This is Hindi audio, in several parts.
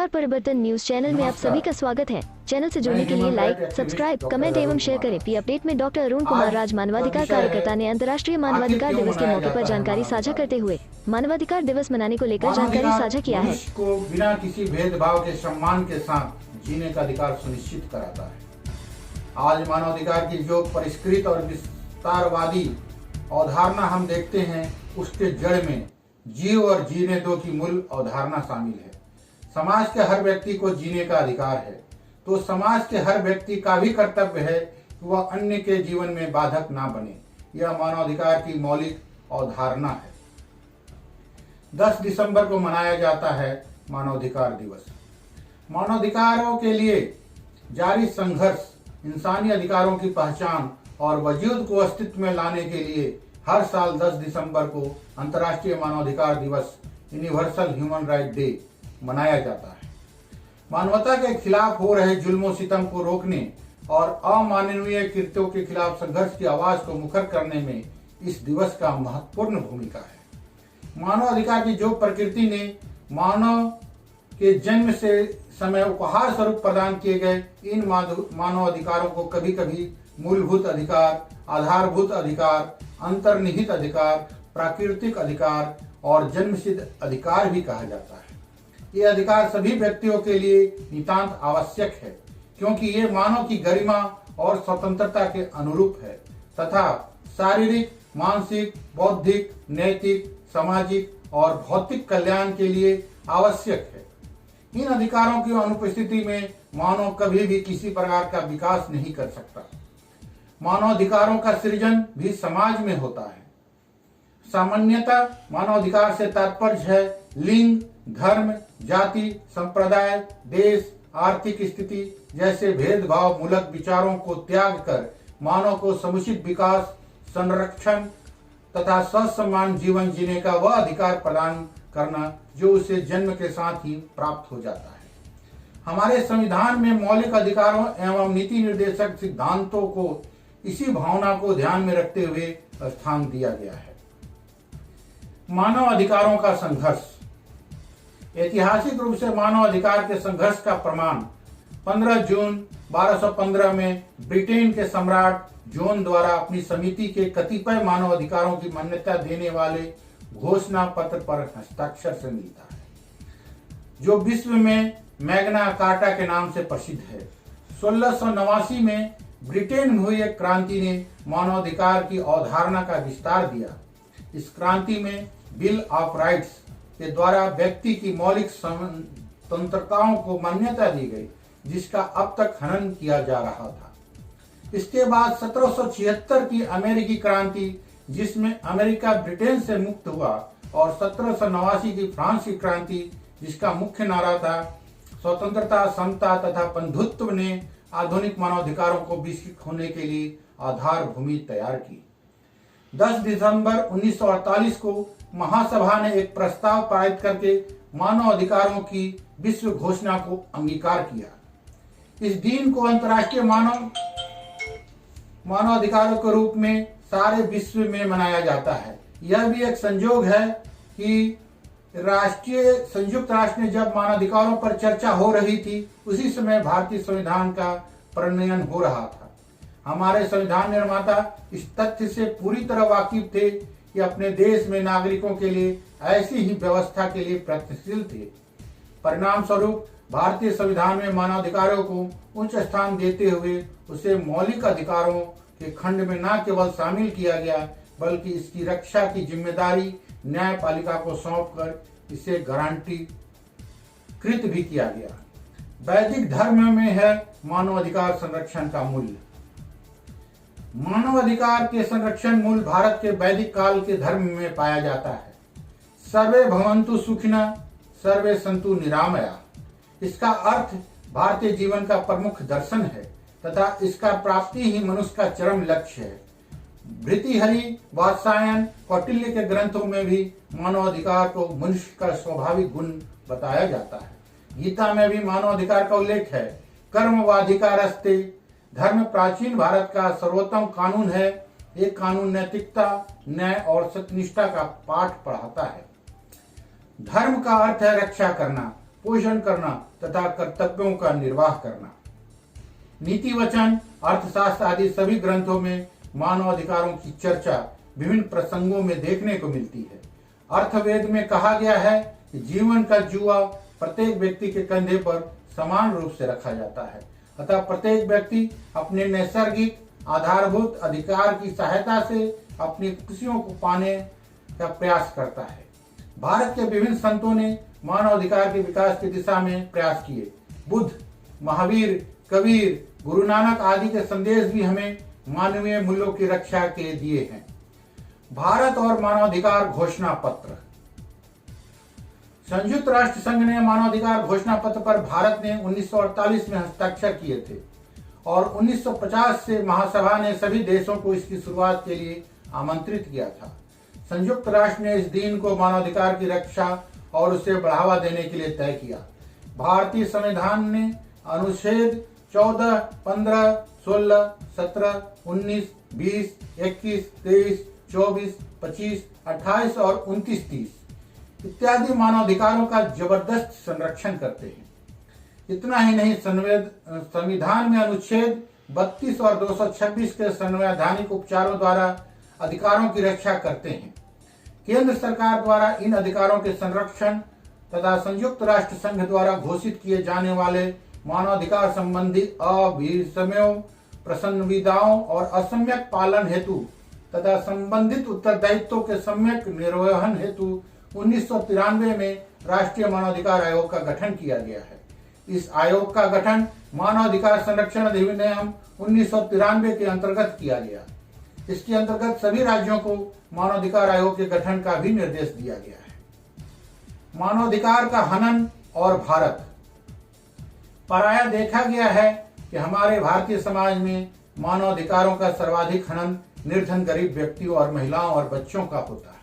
परिवर्तन न्यूज चैनल में आप सभी का स्वागत है। चैनल से जुड़ने के लिए लाइक, सब्सक्राइब, कमेंट एवं शेयर करें। पी अपडेट में डॉक्टर अरुण कुमार राज मानवाधिकार कार्यकर्ता ने अंतर्राष्ट्रीय मानवाधिकार दिवस के मौके पर जानकारी साझा करते हुए मानवाधिकार दिवस मनाने को लेकर जानकारी साझा किया है। को बिना किसी भेदभाव के सम्मान के साथ जीने का अधिकार सुनिश्चित कराता है। आज मानवाधिकार की जो परिष्कृत और विस्तारवादी अवधारणा हम देखते हैं, उसके जड़ में जीव और जीने दो की मूल अवधारणा शामिल है। समाज के हर व्यक्ति को जीने का अधिकार है, तो समाज के हर व्यक्ति का भी कर्तव्य है कि वह अन्य के जीवन में बाधक ना बने। यह मानवाधिकार की मौलिक अवधारणा है। 10 दिसंबर को मनाया जाता है मानवाधिकार दिवस। मानवाधिकारों के लिए जारी संघर्ष, इंसानी अधिकारों की पहचान और वजूद को अस्तित्व में लाने के लिए हर साल 10 दिसंबर को अंतर्राष्ट्रीय मानवाधिकार दिवस यूनिवर्सल ह्यूमन राइट डे मनाया जाता है। मानवता के खिलाफ हो रहे जुल्म सितम को रोकने और अमानवीय कृत्यों के खिलाफ संघर्ष की आवाज को मुखर करने में इस दिवस का महत्वपूर्ण भूमिका है। मानव अधिकार की जो प्रकृति ने मानव के जन्म से समय उपहार स्वरूप प्रदान किए गए इन मानव अधिकारों को कभी कभी मूलभूत अधिकार, आधारभूत अधिकार, अंतर्निहित अधिकार, प्राकृतिक अधिकार और जन्मसिद्ध अधिकार भी कहा जाता है। ये अधिकार सभी व्यक्तियों के लिए नितांत आवश्यक है, क्योंकि ये मानव की गरिमा और स्वतंत्रता के अनुरूप है तथा शारीरिक, मानसिक, बौद्धिक, नैतिक, सामाजिक और भौतिक कल्याण के लिए आवश्यक है। इन अधिकारों की अनुपस्थिति में मानव कभी भी किसी प्रकार का विकास नहीं कर सकता। मानवाधिकारों का सृजन भी समाज में होता है। सामान्यतः मानवाधिकार से तात्पर्य है लिंग, धर्म, जाति, संप्रदाय, देश, आर्थिक स्थिति जैसे भेदभाव मूलक विचारों को त्याग कर मानव को समुचित विकास, संरक्षण तथा ससम्मान जीवन जीने का वह अधिकार प्रदान करना जो उसे जन्म के साथ ही प्राप्त हो जाता है। हमारे संविधान में मौलिक अधिकारों एवं नीति निर्देशक सिद्धांतों को इसी भावना को ध्यान में रखते हुए स्थान दिया गया है। मानव अधिकारों का संघर्ष। ऐतिहासिक रूप से मानव अधिकार के संघर्ष का प्रमाण 15 जून 1215 में ब्रिटेन के सम्राट जॉन द्वारा अपनी समिति के कतिपय मानव अधिकारों की मान्यता देने वाले घोषणा पत्र पर हस्ताक्षर से मिलता है, जो विश्व में मैग्ना कार्टा के नाम से प्रसिद्ध है। 1689 में ब्रिटेन में हुई एक क्रांति ने मानवाधिकार की अवधारणा का विस्तार दिया। इस क्रांति में बिल ऑफ राइट्स के द्वारा व्यक्ति की मौलिक स्वतंत्रताओं को मान्यता दी गई, जिसका अब तक हनन किया जा रहा था। इसके बाद 1776 की अमेरिकी क्रांति, जिसमें अमेरिका ब्रिटेन से मुक्त हुआ, और 1789 की फ्रांस की क्रांति, जिसका मुख्य नारा था स्वतंत्रता, समता तथा बंधुत्व, ने आधुनिक मानवाधिकारों को विकसित होने के लिए आधार भूमि तैयार की। 10 दिसंबर 1948 को महासभा ने एक प्रस्ताव पारित करके मानव अधिकारों की विश्व घोषणा को अंगीकार किया। इस दिन को अंतर्राष्ट्रीय मानव अधिकारों के रूप में सारे विश्व में मनाया जाता है। यह भी एक संयोग है कि संयुक्त राष्ट्र में जब मानवाधिकारों पर चर्चा हो रही थी, उसी समय भारतीय संविधान का प्रणयन हो रहा था। हमारे संविधान निर्माता इस तथ्य से पूरी तरह वाकिफ थे कि अपने देश में नागरिकों के लिए ऐसी ही व्यवस्था के लिए प्रयत्नशील थे। परिणाम स्वरूप भारतीय संविधान में मानवाधिकारों को उच्च स्थान देते हुए उसे मौलिक अधिकारों के खंड में न केवल शामिल किया गया, बल्कि इसकी रक्षा की जिम्मेदारी न्यायपालिका को सौंपकर इसे गारंटी कृत भी किया गया। वैदिक धर्म में है मानवाधिकार संरक्षण का मूल्य। मानवाधिकार के संरक्षण मूल भारत के वैदिक काल के धर्म में पाया जाता है। सर्वे भवन्तु सुखिनः, सर्वे सन्तु निरामया। इसका अर्थ भारतीय जीवन का प्रमुख दर्शन है तथा इसका प्राप्ति ही मनुष्य का चरम लक्ष्य है। भृतृहरि, वात्सायन, कौटिल्य के ग्रंथों में भी मानवाधिकार को मनुष्य का स्वाभाविक गुण बताया जाता है। गीता में भी मानवाधिकार का उल्लेख है। कर्मवाधिकारस्ते, धर्म प्राचीन भारत का सर्वोत्तम कानून है। एक कानून नैतिकता, न्याय और सत्यनिष्ठा का पाठ पढ़ाता है। धर्म का अर्थ है रक्षा करना, पोषण करना तथा कर्तव्यों का निर्वाह करना। नीति वचन, अर्थशास्त्र आदि सभी ग्रंथों में मानव अधिकारों की चर्चा विभिन्न प्रसंगों में देखने को मिलती है। अर्थवेद में कहा गया है कि जीवन का जुआ प्रत्येक व्यक्ति के कंधे पर समान रूप से रखा जाता है, अतः प्रत्येक व्यक्ति अपने नैसर्गिक आधारभूत अधिकार की सहायता से अपनी खुशियों को पाने का प्रयास करता है। भारत के विभिन्न संतों ने मानव अधिकार के विकास की दिशा में प्रयास किए। बुद्ध, महावीर, कबीर, गुरु नानक आदि के संदेश भी हमें मानवीय मूल्यों की रक्षा के दिए हैं। भारत और मानवाधिकार घोषणा पत्र। संयुक्त राष्ट्र संघ ने मानवाधिकार घोषणा पत्र पर भारत ने 1948 में हस्ताक्षर किए थे और 1950 से महासभा ने सभी देशों को इसकी शुरुआत के लिए आमंत्रित किया था। संयुक्त राष्ट्र ने इस दिन को मानवाधिकार की रक्षा और उसे बढ़ावा देने के लिए तय किया। भारतीय संविधान ने अनुच्छेद 14, 15, 16, 17, 19, 20, 21, 23, 24, 25, 28 और 29, 30 इत्यादि मानवाधिकारों का जबरदस्त संरक्षण करते हैं। इतना ही नहीं, संविधान में अनुच्छेद 32 और 226 के संवैधानिक उपचारों द्वारा अधिकारों की रक्षा करते हैं। केंद्र सरकार द्वारा इन अधिकारों के संरक्षण तथा संयुक्त राष्ट्र संघ द्वारा घोषित किए जाने वाले मानवाधिकार संबंधी अभिसमयों, प्रसन्नविदाओं और असम्यक पालन हेतु तथा संबंधित उत्तरदायित्वों के सम्यक निर्वहन हेतु 1993 में राष्ट्रीय मानवाधिकार आयोग का गठन किया गया है। इस आयोग का गठन मानवाधिकार संरक्षण अधिनियम 1993 के अंतर्गत किया गया। इसके अंतर्गत सभी राज्यों को मानवाधिकार आयोग के गठन का भी निर्देश दिया गया है। मानवाधिकार का हनन और भारत। प्रायः देखा गया है कि हमारे भारतीय समाज में मानवाधिकारों का सर्वाधिक हनन निर्धन गरीब व्यक्तियों और महिलाओं और बच्चों का होता है।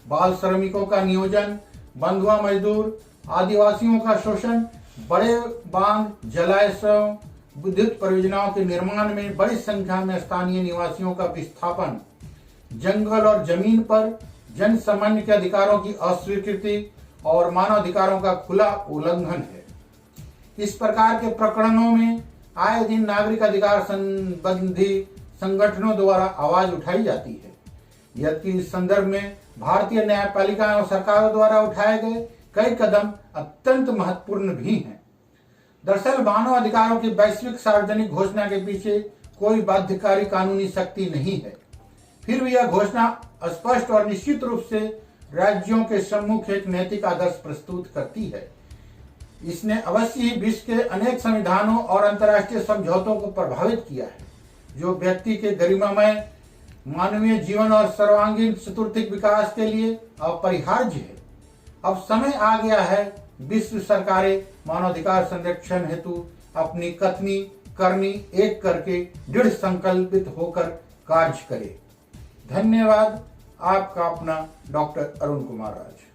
बाल श्रमिकों का नियोजन, बंधुआ मजदूर, आदिवासियों का शोषण, बड़े बांध, जलाशयों, विद्युत परियोजनाओं के निर्माण में बड़ी संख्या में स्थानीय निवासियों का विस्थापन, जंगल और जमीन पर जन सामान्य के अधिकारों की अस्वीकृति और मानवाधिकारों का खुला उल्लंघन है। इस प्रकार के प्रकरणों में आए दिन नागरिक अधिकार संबंधी संगठनों द्वारा आवाज उठाई जाती है। यद्यपि इस संदर्भ में भारतीय न्यायपालिका और सरकारों द्वारा उठाए गए कई कदम अत्यंत महत्वपूर्ण भी हैं। दरअसल मानव अधिकारों की वैश्विक सार्वजनिक घोषणा के पीछे कोई बाध्यकारी कानूनी शक्ति नहीं है। फिर भी यह घोषणा स्पष्ट और निश्चित रूप से राज्यों के सम्मुख एक नैतिक आदर्श प्रस्तुत करती है। इसने अवश्य ही विश्व के अनेक संविधानों और अंतर्राष्ट्रीय समझौतों को प्रभावित किया है, जो व्यक्ति के गरिमामय मानवीय जीवन और सर्वांगीण चतुर्थिक विकास के लिए अपरिहार्य है। अब समय आ गया है विश्व सरकारें मानवाधिकार संरक्षण हेतु अपनी कथनी करनी एक करके दृढ़ संकल्पित होकर कार्य करे। धन्यवाद। आपका अपना डॉक्टर अरुण कुमार राज।